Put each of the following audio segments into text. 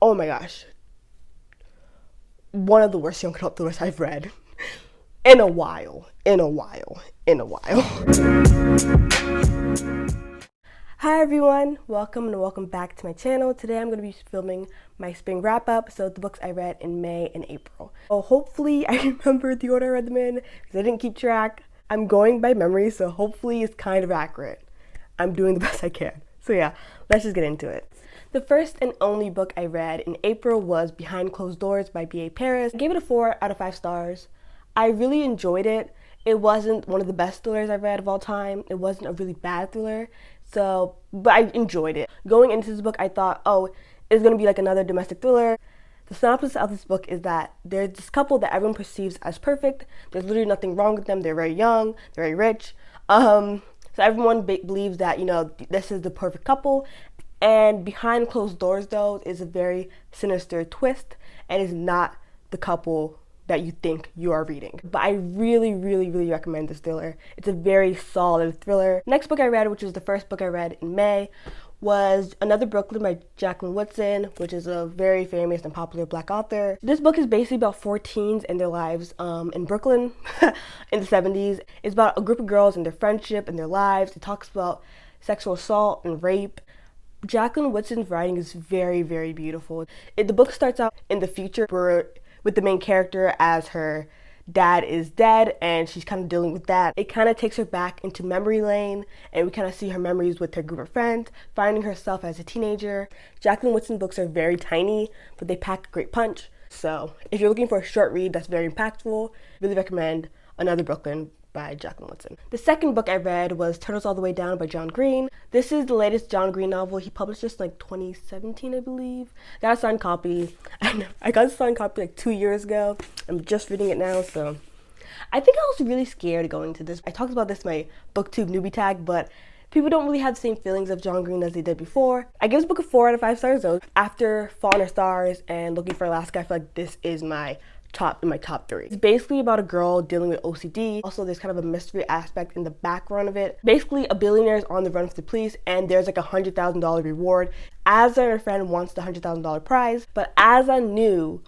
Oh my gosh. One of the worst young adult thrillers I've read in a while. Hi everyone, welcome back to my channel. Today I'm going to be filming my spring wrap up, so the books I read in May and April. So hopefully I remember the order I read them in, because I didn't keep track. I'm going by memory, so hopefully it's kind of accurate. I'm doing the best I can. So yeah, let's just get into it. The first and only book I read in April was Behind Closed Doors by B.A. Paris. I gave it a 4 out of 5 stars. I really enjoyed it. It wasn't one of the best thrillers I've read of all time. It wasn't a really bad thriller. But I enjoyed it. Going into this book, I thought, oh, it's going to be like another domestic thriller. The synopsis of this book is that there's this couple that everyone perceives as perfect. There's literally nothing wrong with them. They're very young. They're very rich. So everyone believes that, this is the perfect couple. And behind closed doors, though, is a very sinister twist and is not the couple that you think you are reading. But I really recommend this thriller. It's a very solid thriller. Next book I read, which was the first book I read in May, was Another Brooklyn by Jacqueline Woodson, which is a very famous and popular Black author. This book is basically about 4 teens and their lives in Brooklyn in the 70s. It's about a group of girls and their friendship and their lives. It talks about sexual assault and rape. Jacqueline Woodson's writing is very beautiful. The book starts out in the future with the main character as her dad is dead and she's kind of dealing with that. It kind of takes her back into memory lane and we kind of see her memories with her group of friends, finding herself as a teenager. Jacqueline Woodson books are very tiny, but they pack a great punch. So if you're looking for a short read that's very impactful, really recommend Another Brooklyn by Jacqueline Woodson. The second book I read was Turtles All the Way Down by John Green. This is the latest John Green novel. He published this in like 2017, I believe. I got a signed copy. I got a signed copy like 2 years ago. I'm just reading it now, so I think I was really scared going into this. I talked about this in my BookTube newbie tag, but people don't really have the same feelings of John Green as they did before. I give this book a 4 out of 5 stars though. After Falling Our Stars and Looking for Alaska, I feel like this is my top 3. It's basically about a girl dealing with OCD. Also, there's kind of a mystery aspect in the background of it. Basically, a billionaire is on the run for the police and there's like $100,000 reward. Azza and her friend wants the $100,000 prize, but Azza knew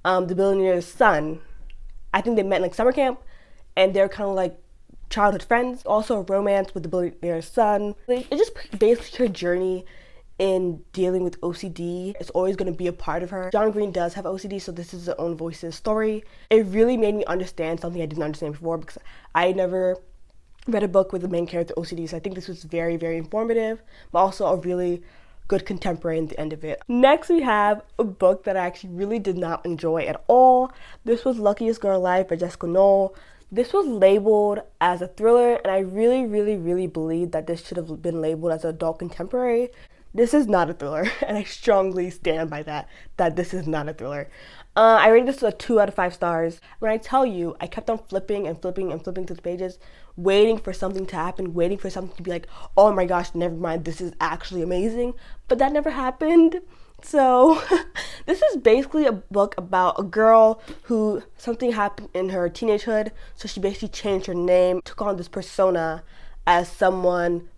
the billionaire's son. I think they met in like summer camp and they're kind of like childhood friends. Also a romance with the billionaire's son. It's just basically her journey in dealing with OCD. It's always going to be a part of her. John Green does have OCD, so this is her own voices story. It really made me understand something I didn't understand before because I never read a book with the main character OCD, so I think this was very informative, but also a really good contemporary in the end of it. Next we have a book that I actually really did not enjoy at all. This was Luckiest Girl Alive by Jessica Knoll. This was labeled as a thriller, and I really believe that this should have been labeled as an adult contemporary. This is not a thriller, and I strongly stand by that this is not a thriller. I rated this a 2 out of 5 stars. When I tell you, I kept on flipping through the pages, waiting for something to happen, waiting for something to be like, oh my gosh, never mind, this is actually amazing. But that never happened. So this is basically a book about a girl who something happened in her teenagehood, so she basically changed her name, took on this persona as someone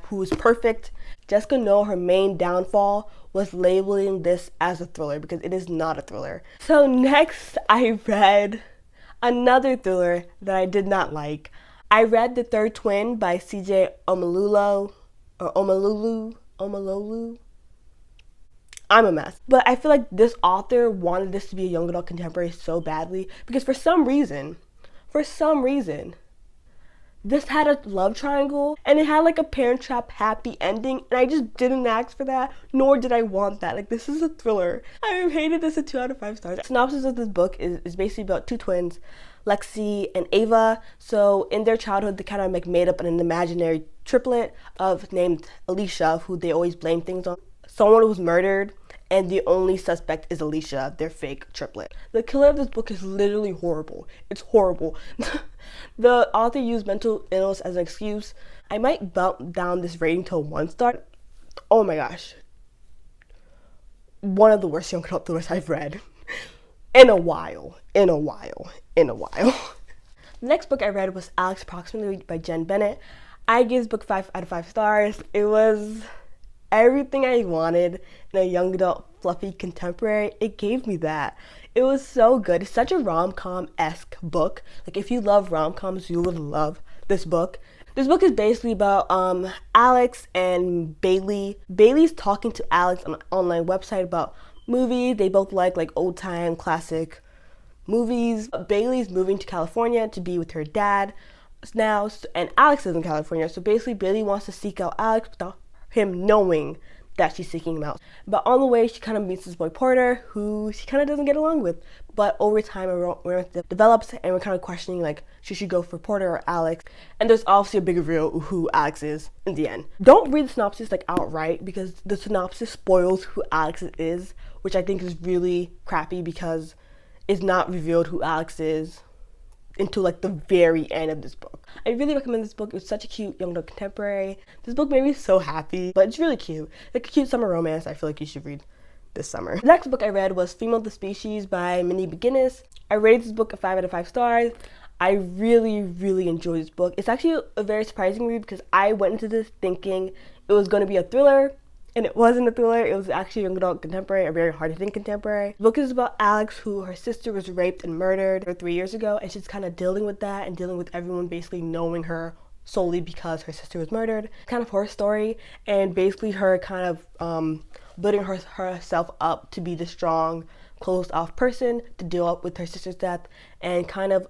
who is perfect. Jessica Knoll, her main downfall was labeling this as a thriller because it is not a thriller. So next I read another thriller that I did not like. I read The Third Twin by C.J. Omololu. I'm a mess. But I feel like this author wanted this to be a young adult contemporary so badly because for some reason, this had a love triangle and it had like a Parent Trap happy ending, and I just didn't ask for that, nor did I want that. Like, this is a thriller. I rated this a 2 out of 5 stars. The synopsis of this book is basically about 2 twins, Lexi and Ava. So in their childhood, they kind of like made up an imaginary triplet named Alicia, who they always blame things on. Someone was murdered and the only suspect is Alicia, their fake triplet. The killer of this book is literally horrible. It's horrible. The author used mental illness as an excuse. I might bump down this rating to a 1 star. Oh my gosh. One of the worst young adult thrillers I've read in a while. The next book I read was Alex Approximately by Jen Bennett. I gave this book 5 out of 5 stars. It was everything I wanted in a young adult fluffy contemporary. It gave me that. It was so good. It's such a rom-com-esque book. Like, if you love rom-coms, you would love this book. This book is basically about Alex and Bailey. Bailey's talking to Alex on an online website about movies. They both like old-time classic movies. Bailey's moving to California to be with her dad now, and Alex is in California. So basically, Bailey wants to seek out Alex without him knowing that she's seeking him out. But on the way, she kind of meets this boy Porter, who she kind of doesn't get along with. But over time, a romance develops, and we're kind of questioning, like, should she go for Porter or Alex? And there's obviously a big reveal who Alex is in the end. Don't read the synopsis like outright, because the synopsis spoils who Alex is, which I think is really crappy because it's not revealed who Alex is until like the very end of this book. I really recommend this book. It's such a cute young adult contemporary. This book made me so happy, but it's really cute. Like a cute summer romance I feel like you should read this summer. The next book I read was Female the Species by Minnie McGinnis. I rated this book a 5 out of 5 stars. I really enjoyed this book. It's actually a very surprising read because I went into this thinking it was going to be a thriller, and it wasn't a thriller. It was actually a young adult contemporary, a very hard-hitting contemporary. The book is about Alex, who her sister was raped and murdered 3 years ago, and she's kind of dealing with that and dealing with everyone basically knowing her solely because her sister was murdered. Kind of her story, and basically her kind of building herself up to be the strong, closed-off person to deal up with her sister's death, and kind of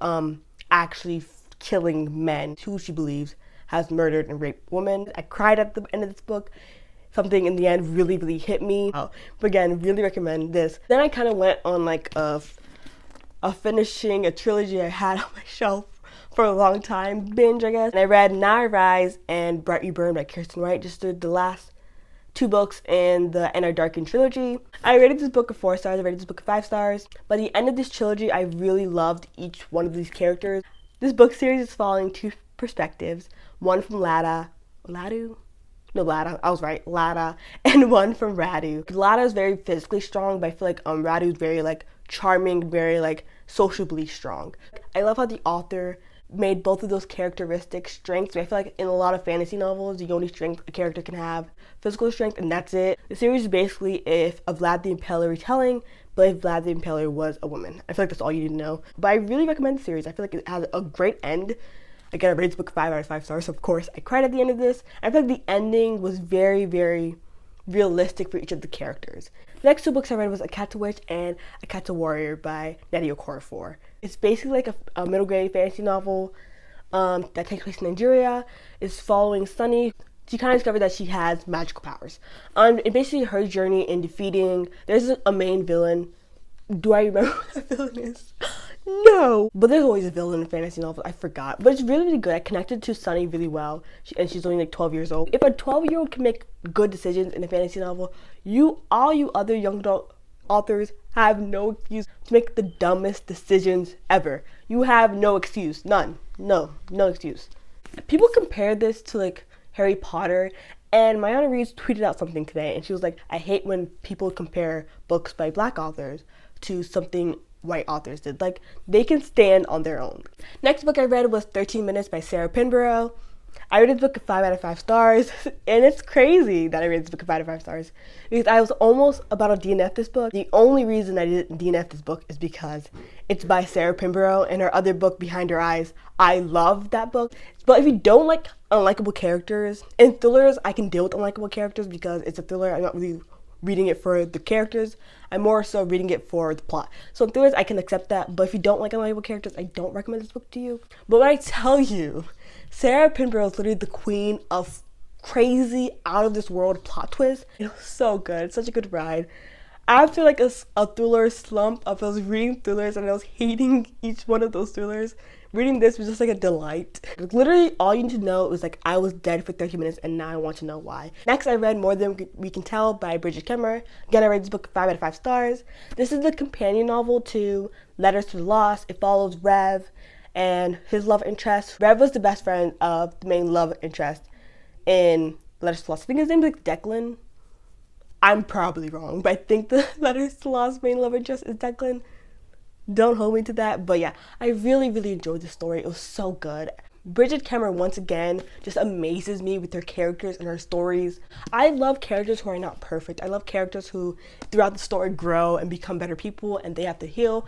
actually killing men who she believes has murdered and raped women. I cried at the end of this book. Something in the end really hit me. But again, really recommend this. Then I kind of went on like a finishing a trilogy I had on my shelf for a long time binge, I guess. And I read Now I Rise and Bright You Burn by Kirsten Wright, just the last 2 books in the And Are Darkened trilogy. I rated this book a 4 stars. I rated this book a 5 stars. By the end of this trilogy, I really loved each one of these characters. This book series is following 2 perspectives. One from Lada, I was right, Lada, and one from Radu. Lada is very physically strong, but I feel like Radu is very like charming, very like sociably strong. I love how the author made both of those characteristics strengths. I feel like in a lot of fantasy novels, the only strength a character can have, physical strength, and that's it. The series is basically if a Vlad the Impaler retelling, but if Vlad the Impaler was a woman. I feel like that's all you need to know. But I really recommend the series. I feel like it has a great end. Again, I rated this book 5 out of 5 stars, so of course I cried at the end of this. I feel like the ending was very realistic for each of the characters. The next 2 books I read was A Cat to Witch and A Cat to Warrior by Nadia Okorafor. It's basically like a middle grade fantasy novel that takes place in Nigeria. It's following Sunny. She kind of discovered that she has magical powers. And basically her journey in defeating, there's a main villain. Do I remember who that villain is? No! But there's always a villain in fantasy novels. I forgot. But it's really good. I connected to Sunny really well. And she's only like 12 years old. If a 12-year-old can make good decisions in a fantasy novel, all you other young adult authors have no excuse to make the dumbest decisions ever. You have no excuse. None. No excuse. People compare this to like Harry Potter. And Mayana Reeves tweeted out something today. And she was like, I hate when people compare books by Black authors to something white authors did. Like, they can stand on their own. Next book I read was 13 Minutes by Sarah Pinborough. I rated this book a 5 out of 5 stars, and it's crazy that I rated this book a 5 out of 5 stars because I was almost about to DNF this book. The only reason I didn't DNF this book is because it's by Sarah Pinborough, and her other book, Behind Her Eyes, I love that book. But if you don't like unlikable characters, in thrillers, I can deal with unlikable characters because it's a thriller. I'm not really reading it for the characters. I'm more so reading it for the plot. So in thrillers, I can accept that. But if you don't like unlikable characters, I don't recommend this book to you. But when I tell you, Sarah Pinborough is literally the queen of crazy, out-of-this-world plot twists. It was so good. It's such a good ride. After like a thriller slump of I was reading thrillers and I was hating each one of those thrillers, reading this was just like a delight. Literally all you need to know was like I was dead for 30 minutes and now I want to know why. Next I read More Than We Can Tell by Bridget Kemmer. Again, I read this book 5 out of 5 stars. This is the companion novel to Letters to the Lost. It follows Rev and his love interest. Rev was the best friend of the main love interest in Letters to the Lost. I think his name is like Declan. I'm probably wrong, but I think the Letters to the Lost main love interest is Declan. Don't hold me to that, but yeah, I really enjoyed the story. It was so good. Bridget Cameron once again just amazes me with her characters and her stories. I love characters who are not perfect. I love characters who throughout the story grow and become better people and they have to heal.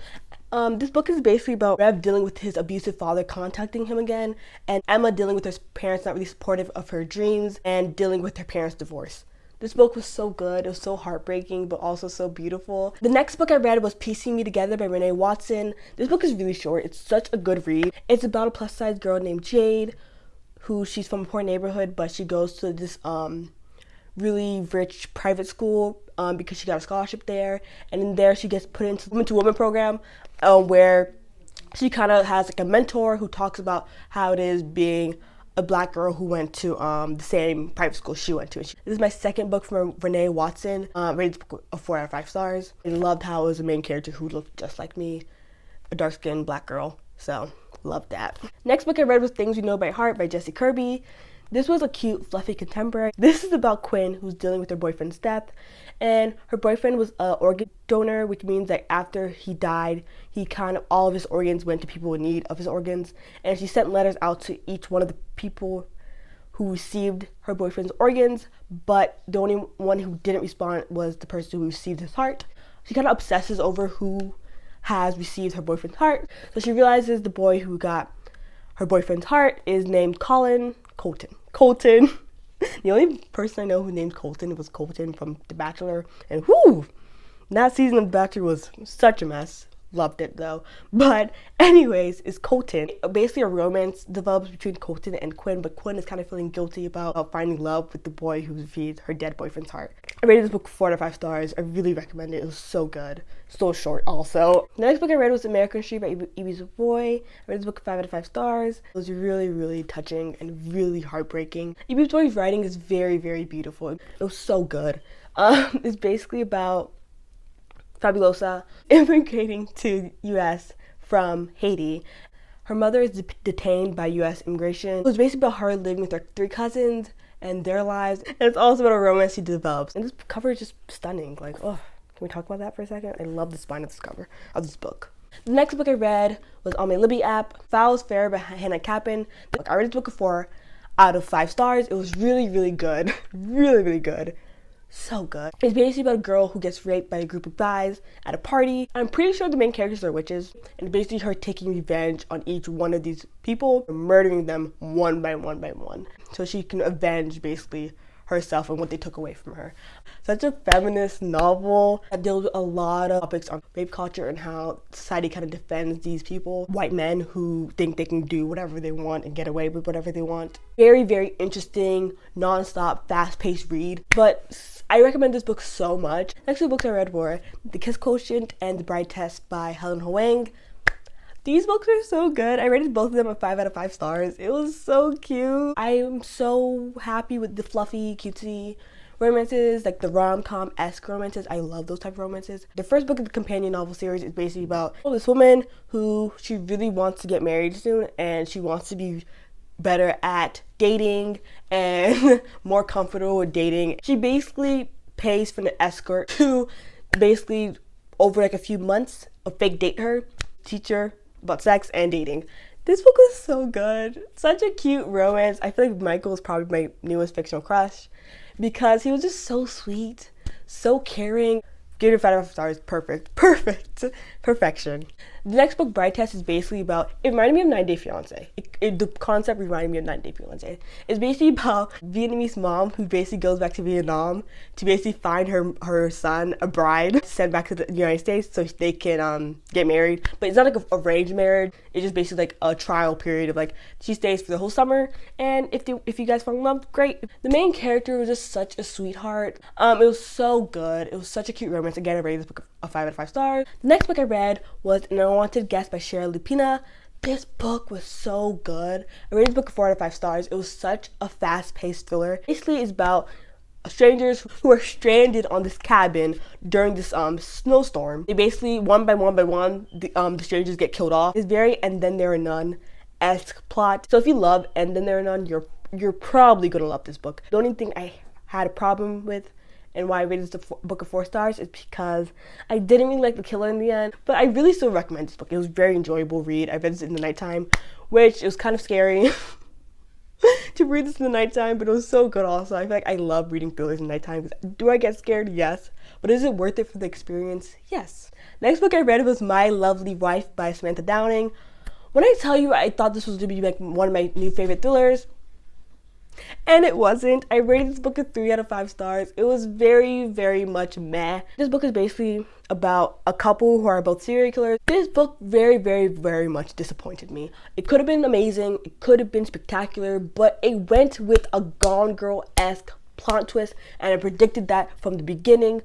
This book is basically about Rev dealing with his abusive father contacting him again, and Emma dealing with her parents not really supportive of her dreams and dealing with her parents' divorce. This book was so good. It was so heartbreaking, but also so beautiful. The next book I read was Piecing Me Together by Renee Watson. This book is really short. It's such a good read. It's about a plus-size girl named Jade, who she's from a poor neighborhood, but she goes to this really rich private school because she got a scholarship there. And in there, she gets put into the Woman to Woman program where she kind of has like a mentor who talks about how it is being a black girl who went to the same private school she went to. This is my second book from Renee Watson. Rated this book a 4 out of 5 stars. I loved how it was a main character who looked just like me, a dark-skinned black girl. So, loved that. Next book I read was Things We Know by Heart by Jessie Kirby. This was a cute, fluffy contemporary. This is about Quinn, who's dealing with her boyfriend's death. And her boyfriend was an organ donor, which means that after he died, all of his organs went to people in need of his organs. And she sent letters out to each one of the people who received her boyfriend's organs, but the only one who didn't respond was the person who received his heart. She kind of obsesses over who has received her boyfriend's heart. So she realizes the boy who got her boyfriend's heart is named Colton. The only person I know who named Colton was Colton from The Bachelor. And whoo! That season of The Bachelor was such a mess. Loved it though. But anyways, it's Colton. Basically a romance develops between Colton and Quinn, but Quinn is kind of feeling guilty about finding love with the boy who received her dead boyfriend's heart. I rated this book 4 out of 5 stars. I really recommend it. It was so good. So short also. The next book I read was American Street by Ibi Zoboi. I rated this book 5 out of 5 stars. It was really, really touching and really heartbreaking. Ibi Zoboi's writing is very, very beautiful. It was so good. It's basically about Fabulosa immigrating to U.S. from Haiti. Her mother is detained by U.S. immigration. It was basically about her living with her 3 cousins and their lives. And it's also about a romance she develops. And this cover is just stunning. Like, oh, can we talk about that for a second? I love the spine of this cover of this book. The next book I read was on my Libby app, Harvey Fair by Hannah Kaplan. I read this book a 4 out of 5 stars. It was really, really good. Really, really good. So good. It's basically about a girl who gets raped by a group of guys at a party. I'm pretty sure the main characters are witches, and basically her taking revenge on each one of these people and murdering them one by one by one, so she can avenge basically herself and what they took away from her. Such a feminist novel that deals with a lot of topics on rape culture and how society kind of defends these people, white men who think they can do whatever they want and get away with whatever they want. Very, very interesting, non-stop, fast-paced read, but I recommend this book so much. Next 2 books I read were The Kiss Quotient and The Bride Test by Helen Hoang. These books are so good. I rated both of them a 5 out of 5 stars. It was so cute. I am so happy with the fluffy, cutesy romances, like the rom-com-esque romances. I love those type of romances. The first book of the companion novel series is basically about this woman who she really wants to get married soon, and she wants to be better at dating and more comfortable with dating. She basically pays for an escort to basically over like a few months fake date her, teach her about sex and dating. This book was so good. Such a cute romance. I feel like Michael is probably my newest fictional crush because he was just so sweet, so caring. Give it 5 out of 5 stars. Perfection. The next book, Bride Test, is basically about, it reminded me of 90 Day Fiancé. The concept reminded me of 90 Day Fiancé. It's basically about a Vietnamese mom who basically goes back to Vietnam to basically find her son a bride to send back to the United States so they can get married. But it's not like an arranged marriage. It's just basically like a trial period of like, she stays for the whole summer, and if you guys fall in love, great. The main character was just such a sweetheart. It was so good. It was such a cute romance. Again, I rated this book a 5 out of 5 stars. The next book I read was An Unwanted Guest by Cheryl Lupina. This book was so good. I rated this book a 4 out of 5 stars. It was such a fast-paced thriller. Basically, it's about strangers who are stranded on this cabin during this snowstorm. They basically, one by one, the strangers get killed off. It's very And Then There Are None-esque plot. So if you love And Then There Are None, you're probably gonna love this book. The only thing I had a problem with and why I rated this book of 4 stars is because I didn't really like the killer in the end, but I really still recommend this book. It was a very enjoyable read. I read this in the nighttime, which it was kind of scary to read this in the nighttime, but it was so good also. I feel like I love reading thrillers in nighttime. Do I get scared? Yes. But is it worth it for the experience? Yes. Next book I read was My Lovely Wife by Samantha Downing. When I tell you I thought this was going to be like one of my new favorite thrillers, and it wasn't. I rated this book a 3 out of 5 stars. It was very, very much meh. This book is basically about a couple who are both serial killers. This book very, very, very much disappointed me. It could have been amazing. It could have been spectacular, but it went with a Gone Girl-esque plot twist, and I predicted that from the beginning.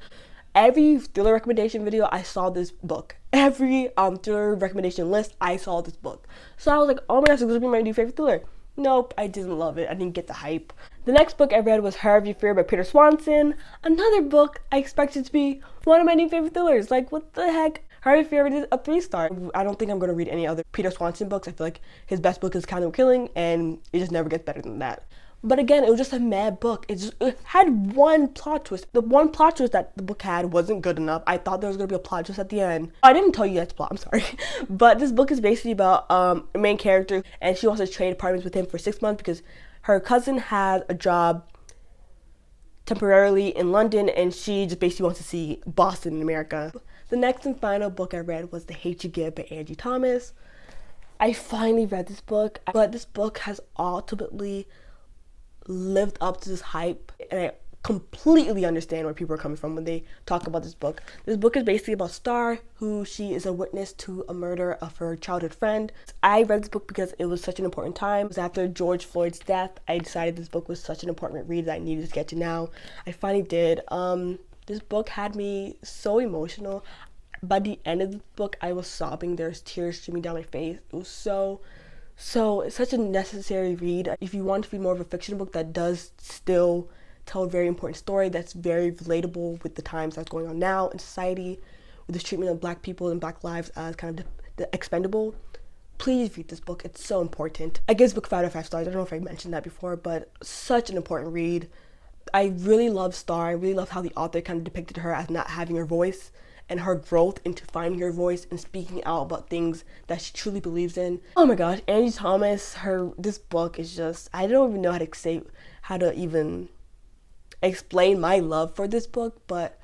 Every thriller recommendation video, I saw this book. Every thriller recommendation list, I saw this book. So I was like, oh my gosh, this is going to be my new favorite thriller. Nope, I didn't love it. I didn't get the hype. The next book I read was Harvey Fair by Peter Swanson. Another book I expected to be one of my new favorite thrillers. Like, what the heck? Harvey Fair rated a 3 star. I don't think I'm going to read any other Peter Swanson books. I feel like his best book is Candle Killing, and it just never gets better than that. But again, it was just a mad book. It had one plot twist. The one plot twist that the book had wasn't good enough. I thought there was going to be a plot twist at the end. I didn't tell you guys the plot, I'm sorry. But this book is basically about a main character, and she wants to trade apartments with him for 6 months because her cousin has a job temporarily in London, and she just basically wants to see Boston in America. The next and final book I read was The Hate You Give by Angie Thomas. I finally read this book, but this book has ultimately lived up to this hype, and I completely understand where people are coming from when they talk about this book. This book is basically about Star, who she is a witness to a murder of her childhood friend. I read this book because it was such an important time. It was after George Floyd's death. I decided this book was such an important read that I needed to get to now. I finally did. This book had me so emotional. By the end of the book, I was sobbing. There's tears streaming down my face. It was so it's such a necessary read. If you want to read more of a fiction book that does still tell a very important story, that's very relatable with the times that's going on now in society, with this treatment of Black people and Black lives as kind of the expendable, please read this book. It's so important. I give this book 5 out of 5 stars. I don't know if I mentioned that before, but such an important read. I really love Star. I really love how the author kind of depicted her as not having her voice, and her growth into finding her voice and speaking out about things that she truly believes in. Oh my gosh, Angie Thomas, this book is just, I don't even know how to even explain my love for this book, but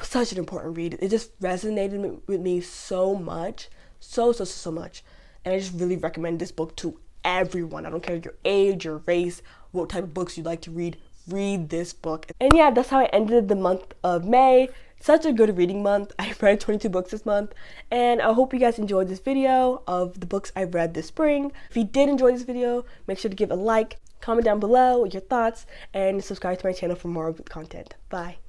such an important read. It just resonated with me so much, so much, and I just really recommend this book to everyone. I don't care your age, your race, what type of books you like to read this book. And yeah, that's how I ended the month of May. Such a good reading month. I read 22 books this month, and I hope you guys enjoyed this video of the books I read this spring. If you did enjoy this video, make sure to give a like, comment down below your thoughts, and subscribe to my channel for more content. Bye.